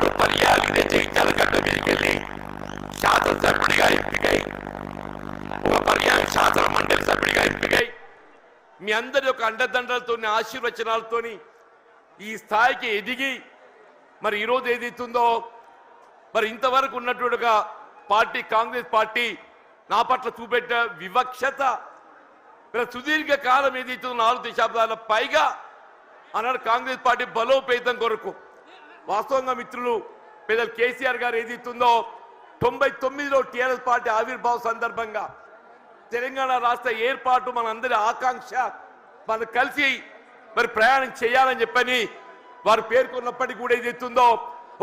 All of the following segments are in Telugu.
6 పర్యాలు జయించాల గడ్డ మీదకి వెళ్ళి శాసనసభ్యుడిగా ఎంపికై ఒక పర్యాయం శాసన మండలి సభ్యుడిగా ఎంపికై మీ అందరి యొక్క అండదండలతో ఆశీర్వచనాలతో ఈ స్థాయికి ఎదిగి మరి ఈరోజు ఏదైతుందో మరి ఇంతవరకు ఉన్నటువంటి పార్టీ కాంగ్రెస్ పార్టీ నా పట్ల చూపెట్టిన వివక్షత సుదీర్ఘ కాలం ఏదైతుందో 4 దశాబ్దాల పైగా అన్నాడు కాంగ్రెస్ పార్టీ బలోపేతం కొరకు వాస్తవంగా మిత్రులు పెద్దలు కేసీఆర్ గారు ఏదైతుందో 99లో టీఆర్ఎస్ పార్టీ ఆవిర్భావ సందర్భంగా తెలంగాణ రాష్ట్ర ఏర్పాటు మనందరి ఆకాంక్ష మనం కలిసి మరి ప్రయాణం చేయాలని చెప్పని వారు పేర్కొన్నప్పటికీ కూడా ఏదైతుందో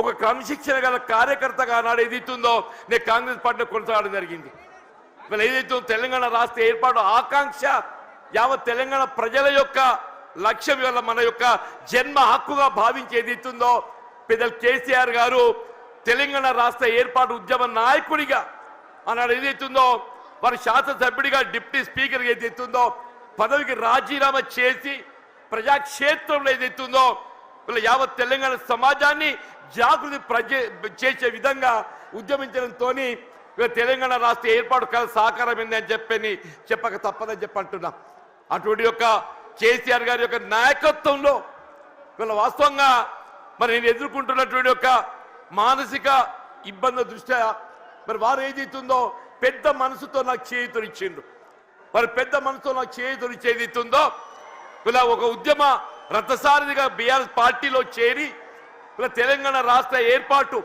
ఒక క్రమశిక్షణ గల కార్యకర్తగా నాడు ఏదైతుందో నేను కాంగ్రెస్ పార్టీలో కొనసాగడం జరిగింది. మరి ఏదైతే తెలంగాణ రాష్ట్ర ఏర్పాటు ఆకాంక్ష యావత్ తెలంగాణ ప్రజల యొక్క లక్ష్యం వల్ల మన యొక్క జన్మ హక్కుగా భావించి ఏదైతుందో పెద్దలు కేసీఆర్ గారు తెలంగాణ రాష్ట్ర ఏర్పాటు ఉద్యమ నాయకుడిగా అన్నాడు ఏదైతుందో వారు శాసనసభ్యుడిగా డిప్యూటీ స్పీకర్ ఏదైతుందో పదవికి రాజీనామా చేసి ప్రజాక్షేత్రంలో ఏదైతుందో వీళ్ళ యావత్ తెలంగాణ సమాజాన్ని జాగృతి చేసే విధంగా ఉద్యమించడంతో తెలంగాణ రాష్ట్ర ఏర్పాటు కల సహకారమైంది అని చెప్పక తప్పదని చెప్పంటున్నా. అటువంటి యొక్క కేసీఆర్ గారి యొక్క నాయకత్వంలో వీళ్ళ వాస్తవంగా మరి నేను ఎదుర్కొంటున్నటువంటి యొక్క మానసిక ఇబ్బందుల దృష్ట్యా మరి వారు ఏదైతుందో పెద్ద మనసుతో నాకు చేయూతనిచ్చిండు. మరి పెద్ద మనసుతో నాకు చేయూతనిచ్చేదితుందో ఇలా ఒక ఉద్యమ రథసారథిగా బీఆర్ఎస్ పార్టీలో చేరి ఇలా తెలంగాణ రాష్ట్ర ఏర్పాటు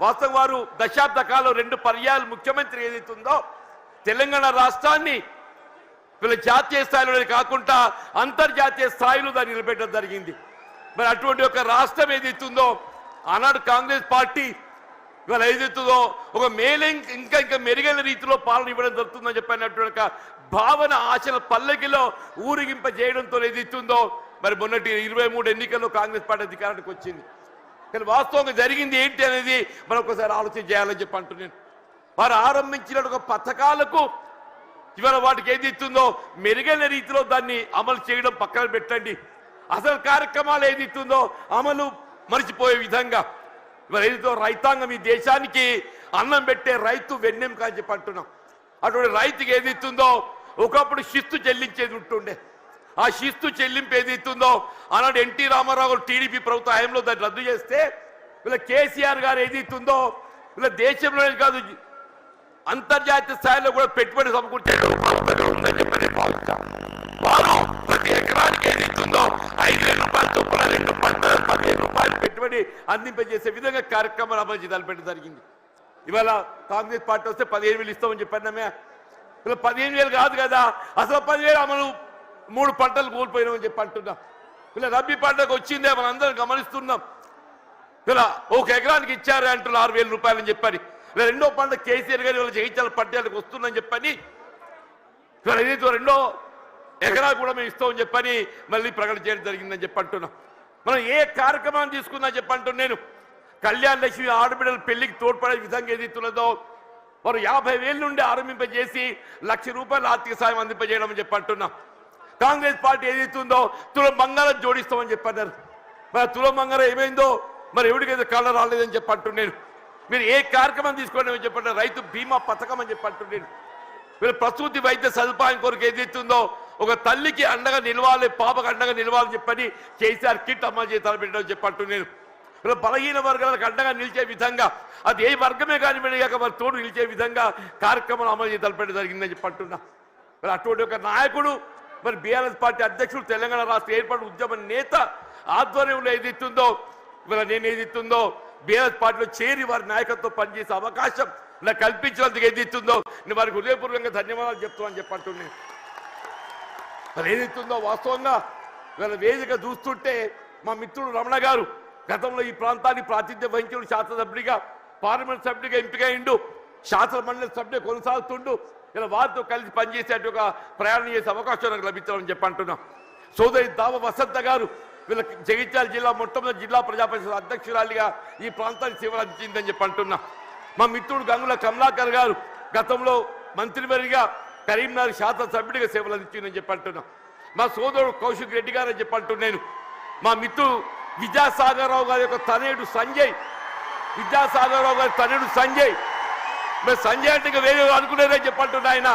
వాస్తవం వారు దశాబ్ద కాలం 2 పర్యాలు ముఖ్యమంత్రి ఏదైతుందో తెలంగాణ రాష్ట్రాన్ని వీళ్ళ జాతీయ స్థాయిలో కాకుండా అంతర్జాతీయ స్థాయిలో దాన్ని నిలబెట్టడం జరిగింది. మరి అటువంటి ఒక రాష్ట్రం ఏదైతుందో ఆనాడు కాంగ్రెస్ పార్టీ ఇవాళ ఏదైతుందో ఒక ఇంకా మెరుగైన రీతిలో పాలన ఇవ్వడం జరుగుతుందని చెప్పినటువంటి భావన ఆశల పల్లకిలో ఊరిగింపజేయడంతో ఏదైతుందో మరి మొన్నటి 23 ఎన్నికల్లో కాంగ్రెస్ పార్టీ అధికారానికి వచ్చింది. కానీ వాస్తవంగా జరిగింది ఏంటి అనేది మనం ఒకసారి ఆలోచన చేయాలని చెప్పి అంటున్నాను. వారు ఆరంభించిన ఒక పథకాలకు ఇవాళ వాటికి ఏదైతుందో మెరుగైన రీతిలో దాన్ని అమలు చేయడం పక్కన పెట్టండి. అసలు కార్యక్రమాలు ఏదైతుందో అమలు మరిచిపోయే విధంగా ఇవాళ ఏదైతే రైతాంగం ఈ దేశానికి అన్నం పెట్టే రైతు వెన్నెం కాని చెప్పి అంటున్నాం. అటువంటి రైతుకి ఏదైతుందో ఒకప్పుడు శిస్తు చెల్లించేది ఉంటుండే. ఆ శిస్తు చెల్లింపు ఏదైతుందో ఆనాడు ఎన్టీ రామారావు టీడీపీ ప్రభుత్వ హయాంలో దాన్ని రద్దు చేస్తే వీళ్ళ కేసీఆర్ గారు ఏదైతుందో వీళ్ళ దేశంలోనే కాదు అంతర్జాతీయ స్థాయిలో కూడా పెట్టుబడి సమకూర్చే ప్రతి ఎకరానికి ఏదైతుందో 5,000 రూపాయలు చొప్పున 15 రూపాయలు పెట్టుబడి అందింపజేసే విధంగా కార్యక్రమాలు అమలు తలపెట్టడం జరిగింది. ఇవాళ కాంగ్రెస్ పార్టీ వస్తే 15,000 ఇస్తామని చెప్పామే. ఇలా 15,000 కాదు కదా, అసలు 10,000 అమలు 3 పంటలు కోల్పోయినామని చెప్పి అంటున్నాం. ఇలా రబ్బీ పంటకు వచ్చిందే మనం అందరం గమనిస్తున్నాం. ఇలా ఒక ఎకరానికి ఇచ్చారు అంటున్నారు 6,000 రూపాయలు అని చెప్పని. ఇలా రెండో పంట కేసీఆర్ గారి వాళ్ళు జయించాల పట్టాలకు వస్తుందని చెప్పని ఇలా ఏదైతే రెండో ఎకరా కూడా మేము ఇస్తామని చెప్పని మళ్ళీ ప్రకటన చేయడం జరిగిందని చెప్పి అంటున్నాం. మనం ఏ కార్యక్రమాన్ని తీసుకుందని చెప్పి అంటున్నాను. నేను కళ్యాణ లక్ష్మి ఆడబిడ్డల పెళ్లికి తోడ్పడే విధంగా ఏదైతున్నదో వారు 50,000 నుండి ఆరంభింపజేసి 1,00,000 రూపాయల ఆర్థిక సాయం అందింపజేయడం అని చెప్పి అంటున్నాం. కాంగ్రెస్ పార్టీ ఏదైతుందో తులం బంగారం జోడిస్తామని చెప్పన్నారు. మరి తులం బంగారం ఏమైందో మరి ఎవరికైతే కళ్ళ రాలేదని చెప్పి అంటున్నాను. మీరు ఏ కార్యక్రమం తీసుకోండి అని చెప్పండి. రైతు బీమా పథకం అని చెప్పి అంటున్నాను. మీరు ప్రసూతి వైద్య సదుపాయం కొరకు ఏదైతుందో ఒక తల్లికి అండగా నిలవాలి, పాపకు అండగా నిలవాలని చెప్పని కేసీఆర్ కిట్ అమలు చేసి తలపెట్టడం చెప్పి అంటున్నాను. ఇలా బలహీన వర్గాలకు అండగా నిలిచే విధంగా అది ఏ వర్గమే కానివ్వండి కాక మరి తోడు నిలిచే విధంగా కార్యక్రమాలు అమలు చేసి తలపెట్టడం జరిగిందని చెప్పి అంటున్నా. మరి అటువంటి ఒక నాయకుడు మరి బీఆర్ఎస్ పార్టీ అధ్యక్షుడు తెలంగాణ రాష్ట్ర ఏర్పాటు ఉద్యమ నేత ఆధ్వర్యంలో ఏదైతుందో ఇవాళ నేను ఏదైతుందో బీఆర్ఎస్ పార్టీలో చేరి వారి నాయకత్వం పనిచేసే అవకాశం నాకు కల్పించినందుకు ఏదైతుందో నేను వారికి హృదయపూర్వకంగా ధన్యవాదాలు చెప్తామని చెప్పంటున్నాను. మరి ఏదైతుందో వాస్తవంగా వీళ్ళ వేదిక చూస్తుంటే మా మిత్రుడు రమణ గారు గతంలో ఈ ప్రాంతాన్ని ప్రాతినిధ్యం వహించిన శాసనసభ్యుడిగా పార్లమెంట్ సభ్యుడిగా ఎంపికైండు, శాసన మండలి సభ్యుడిగా కొనసాగుతుండు. ఇలా వారితో కలిసి పనిచేసే ఒక ప్రయాణం చేసే అవకాశం నాకు లభించాలని చెప్పి అంటున్నాం. సోదరి దావ వసంత గారు వీళ్ళ జగిత్యాల జిల్లా మొట్టమొదటి జిల్లా ప్రజాపరిషత్ అధ్యక్షురాలిగా ఈ ప్రాంతానికి సేవలు అందించిందని చెప్పి అంటున్నా. మా మిత్రుడు గంగుల కమలాకర్ గారు గతంలో మంత్రివర్గిగా కరీంనగర్ శాసనసభ్యుడిగా సేవలు అందించిందని చెప్పి అంటున్నా. మా సోదరుడు కౌశిక్ రెడ్డి గారు అని చెప్పి అంటున్నాను. మా మిత్రుడు విద్యాసాగర్ రావు గారి యొక్క తనయుడు సంజయ్ విద్యాసాగర్ రావు గారి తనయుడు సంజయ్. మరి సంజయ్ అంటే వేరే అనుకునేదని చెప్పంటున్నా ఆయన.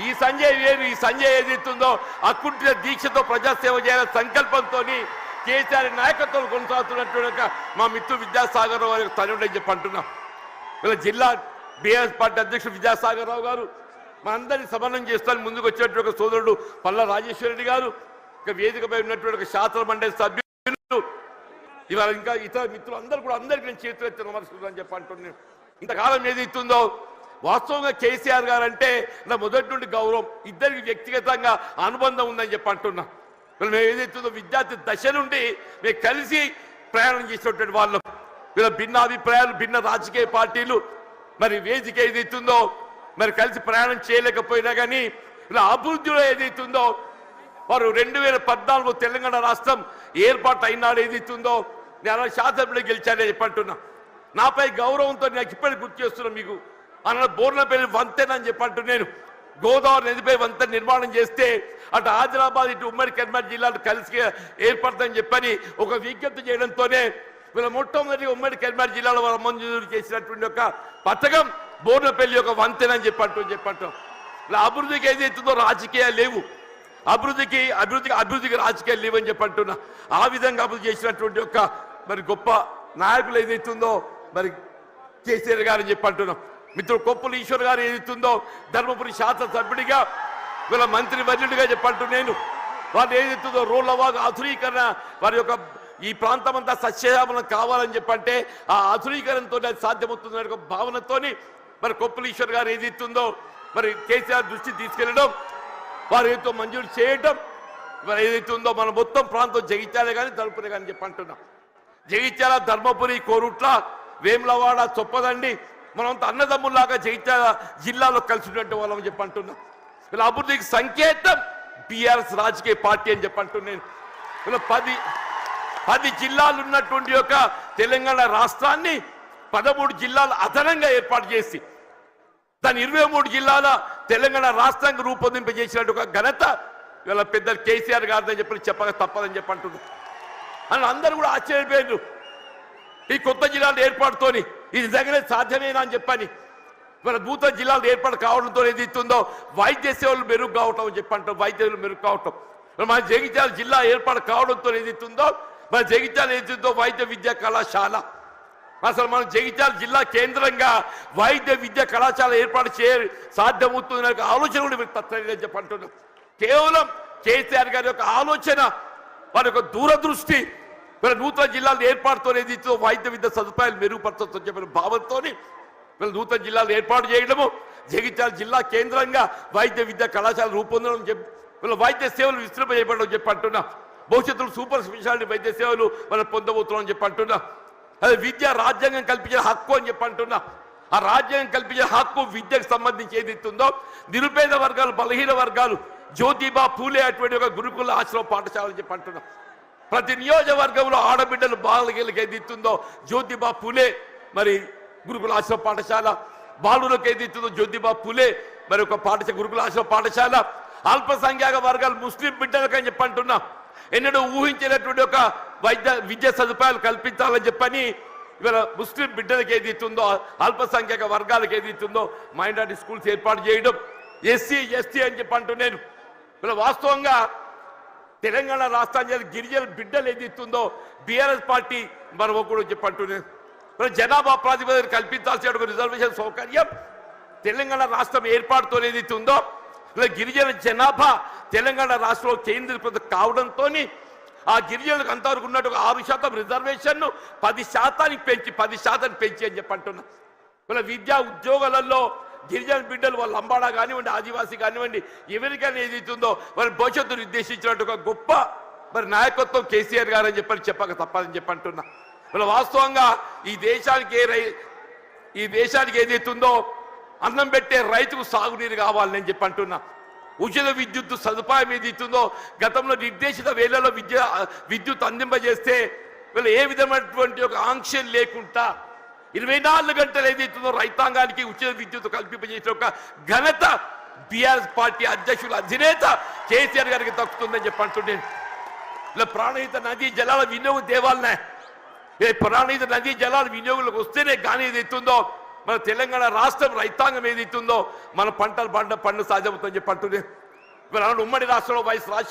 ఈ సంజయ్ వేరు. ఈ సంజయ్ ఏదైతుందో అకుంఠిత దీక్షతో ప్రజాసేవ చేయాలని సంకల్పంతో కేసీఆర్ నాయకత్వం కొనసాగుతున్నట్టు మా మిత్రుడు విద్యాసాగర్ రావు గారి తనయుడు అని చెప్పంటున్నాం. ఇలా జిల్లా బీఆర్ఎస్ పార్టీ అధ్యక్షుడు విద్యాసాగర్ రావు గారు మా అందరినీ సమన్వయం చేస్తాను ముందుకు వచ్చినటువంటి ఒక సోదరుడు పల్లా రాజేశ్వరరెడ్డి గారు, ఇంకా వేదికపై ఉన్నటువంటి ఒక శాసన మండలి సభ్యులు, ఇవాళ ఇంకా ఇతర మిత్రులు అందరూ కూడా అందరికీ నేను చేతులెత్తి నమస్కరిస్తానని చెప్పి అంటున్నాను. ఇంతకాలం ఏదైతుందో వాస్తవంగా కేసీఆర్ గారు అంటే నా మొదటి నుండి గౌరవం, ఇద్దరికి వ్యక్తిగతంగా అనుబంధం ఉందని చెప్పి అంటున్నా. మేము ఏదైతుందో విద్యార్థి దశ నుండి మేము కలిసి ప్రయాణం చేసినటువంటి వాళ్ళం. వీళ్ళ భిన్న అభిప్రాయాలు, భిన్న రాజకీయ పార్టీలు, మరి వేదిక ఏదైతుందో మరి కలిసి ప్రయాణం చేయలేకపోయినా కానీ ఇలా అభివృద్ధిలో ఏదైతుందో వారు 2014 తెలంగాణ రాష్ట్రం ఏర్పాటు అయినాడు ఏదైతుందో నేను శాసనసభ్యులు గెలిచానని చెప్పంటున్నా. నాపై గౌరవంతో నాకు ఇప్పటికి గుర్తు చేస్తున్నా మీకు. అన్న బోర్లపల్లి వంతెన అని చెప్పంటూ నేను గోదావరి నదిపై వంతెన నిర్మాణం చేస్తే అటు ఆదిలాబాద్ ఇటు ఉమ్మడి కర్నూలు జిల్లాలు కలిసి ఏర్పడతాయని చెప్పని ఒక విజ్ఞప్తి చేయడంతోనే వీళ్ళ మొట్టమొదటి ఉమ్మడి కర్నూలు జిల్లాలో వాళ్ళు మంజూరు చేసినటువంటి ఒక పథకం బోర్లపల్లి ఒక వంతెన అని చెప్పంటాం. ఇలా అభివృద్ధికి ఏదైతుందో రాజకీయాలు లేవు, అభివృద్ధికి రాజకీయాలు లేవని చెప్పంటున్నా. ఆ విధంగా అభివృద్ధి చేసినటువంటి ఒక మరి గొప్ప నాయకులు ఏదైతుందో మరి కేసీఆర్ గారు అని చెప్పంటున్నాం. మిత్రుడు కొప్పుల ఈశ్వర్ గారు ఏదైతుందో ధర్మపురి శాసనసభ్యుడిగా వీళ్ళ మంత్రి వర్యుడిగా చెప్పంటూ నేను వాళ్ళు ఏదైతుందో రోడ్ల వాగు ఆధునీకరణ వారి యొక్క ఈ ప్రాంతం అంతా సస్యశ్యామలం కావాలని చెప్పంటే ఆ ఆధునీకరణతో అది సాధ్యమవుతుందనే ఒక భావనతోని మరి కొప్పుల ఈశ్వర్ గారు ఏదైతుందో మరి కేసీఆర్ దృష్టి తీసుకెళ్లడం, వారు ఏదో మంజూరు చేయడం, మరి ఏదైతే ఉందో మన మొత్తం ప్రాంతం జగిత్యాలే కానీ ధర్మపురి కానీ చెప్పంటున్నాం. జగిత్యాల, ధర్మపురి, కోరుట్ల, వేములవాడ, చొప్పదండి మనంతా అన్నదమ్ముల్లాగా జగిత్యాల జిల్లాలో కలిసి ఉన్నట్టు వాళ్ళని చెప్పంటున్నాం. ఇలా అభివృద్ధికి సంకేతం బీఆర్ఎస్ రాజకీయ పార్టీ అని చెప్పంటున్నాను. ఇలా 10 జిల్లాలు ఉన్నటువంటి యొక్క తెలంగాణ రాష్ట్రాన్ని 13 జిల్లాలు అదనంగా ఏర్పాటు చేసి దాని 23 జిల్లాల తెలంగాణ రాష్ట్రానికి రూపొందింపజేసినట్టు ఒక ఘనత వీళ్ళ పెద్దలు కేసీఆర్ గారిని చెప్పక తప్పదని చెప్పంటున్నారు. అని అందరూ కూడా ఆశ్చర్యపోయారు ఈ కొత్త జిల్లాల ఏర్పాటుతోని. ఇది నిజంగానే సాధ్యమేనా అని చెప్పని వీళ్ళ నూతన జిల్లాలు ఏర్పాటు కావడంతో ఏదైతుందో వైద్య సేవలు మెరుగు కావటం అని చెప్పంటాం. వైద్య సేవలు మెరుగు కావటం మన జగిత్యాల జిల్లా ఏర్పాటు కావడంతో ఏదైతుందో మన జగిత్యాల ఏదైతుందో వైద్య విద్యా కళాశాల, అసలు మన జగిత్యాల జిల్లా కేంద్రంగా వైద్య విద్యా కళాశాల ఏర్పాటు సాధ్యమవుతుంది ఆలోచన కూడా మీరు తప్పని చెప్పంటున్నాం. కేవలం కేసీఆర్ గారి యొక్క ఆలోచన, వారి యొక్క దూరదృష్టి, వీళ్ళ నూతన జిల్లాలు ఏర్పాటుతో ఏదైతే వైద్య విద్య సదుపాయాలు మెరుగుపరచొచ్చని చెప్పిన భావంతో వీళ్ళ నూతన జిల్లాలు ఏర్పాటు చేయడము, జగిత్యాల జిల్లా కేంద్రంగా వైద్య విద్యా కళాశాల రూపొందడం, వీళ్ళ వైద్య సేవలు విస్తృంపజేయబడడం చెప్పంటున్నా. భవిష్యత్తులో సూపర్ స్పెషాలిటీ వైద్య సేవలు మనం పొందబోతున్నాం చెప్పంటున్నా. అది విద్య రాజ్యాంగం కల్పించిన హక్కు అని చెప్పంటున్నా. ఆ రాజ్యాంగం కల్పించిన హక్కు విద్యకు సంబంధించి ఏదైతుందో నిరుపేద వర్గాలు, బలహీన వర్గాలు, జ్యోతిబా పూలే అటువంటి ఒక గురుకుల ఆశ్రమ పాఠశాల చెప్పంటున్నా. ప్రతి నియోజకవర్గంలో ఆడబిడ్డలు బాలకి ఏదైతుందో జ్యోతిబా పూలే మరి గురుకుల ఆశ్రమ పాఠశాల, బాలులకు ఏదైతుందో జ్యోతిబా పూలే మరి ఒక గురుకుల ఆశ్రమ పాఠశాల, అల్పసంఖ్యాక వర్గాలు ముస్లిం బిడ్డలకు అని చెప్పంటున్నా. ఎన్నడూ ఊహించినటువంటి ఒక విద్యా సదుపాయాలు కల్పించాలని చెప్పని ఇవాళ ముస్లిం బిడ్డలకు ఏదైతుందో అల్పసంఖ్యాక వర్గాలకు ఏదైతుందో మైనారిటీ స్కూల్స్ ఏర్పాటు చేయడం, ఎస్సీ ఎస్టీ అని చెప్పంటూ నేను ఇలా వాస్తవంగా తెలంగాణ రాష్ట్రానికి గిరిజన బిడ్డలు ఏదైతుందో బీఆర్ఎస్ పార్టీ మనం ఒకడు చెప్పంటూ నేను జనాభా ప్రాతిపదికన కల్పించాల్సిన రిజర్వేషన్ సౌకర్యం తెలంగాణ రాష్ట్రం ఏర్పాటుతో ఏదైతుందో ఇలా గిరిజన జనాభా తెలంగాణ రాష్ట్రంలో కేంద్రీకృత కావడంతో ఆ గిరిజనులకు అంతవరకు ఉన్నట్టు 6% రిజర్వేషన్ 10% పెంచి అని చెప్పంటున్నా. ఇలా విద్యా ఉద్యోగాలలో గిరిజన బిడ్డలు వాళ్ళ లంబాడా కానివ్వండి, ఆదివాసీ కానివ్వండి, ఎవరికైనా ఏదైతుందో వారి భవిష్యత్తు నిర్దేశించినట్టు ఒక గొప్ప మరి నాయకత్వం కేసీఆర్ గారు అని చెప్పక తప్పదని చెప్పంటున్నా. ఇలా వాస్తవంగా ఈ దేశానికి ఏదైతుందో అన్నం పెట్టే రైతుకు సాగునీరు కావాలని చెప్పంటున్నా. ఉచిత విద్యుత్ సదుపాయం ఏదైతుందో గతంలో నిర్దేశిత వేళల్లో విద్యుత్ అందింపజేస్తే వీళ్ళు ఏ విధమైనటువంటి ఒక ఆంక్షలు లేకుండా 24 గంటలు ఏదైతుందో రైతాంగానికి ఉచిత విద్యుత్ కల్పింపజేసిన ఒక ఘనత బీఆర్ఎస్ పార్టీ అధ్యక్షుల అధినేత కేసీఆర్ గారికి దక్కుతుందని చెప్పంటుండే. ఇలా ప్రాణహిత నదీ జలాల వినియోగం దేవాలనే పురాణిత నదీ జలాలు వినియోగంలోకి వస్తేనే కానీ ఏదైతుందో మన తెలంగాణ రాష్ట్రం రైతాంగం ఏదైతుందో మన పంటలు పండు సాధ్యమవుతుందని చెప్పి అంటూనే ఉమ్మడి రాష్ట్రంలో వైఎస్ రాజశేఖర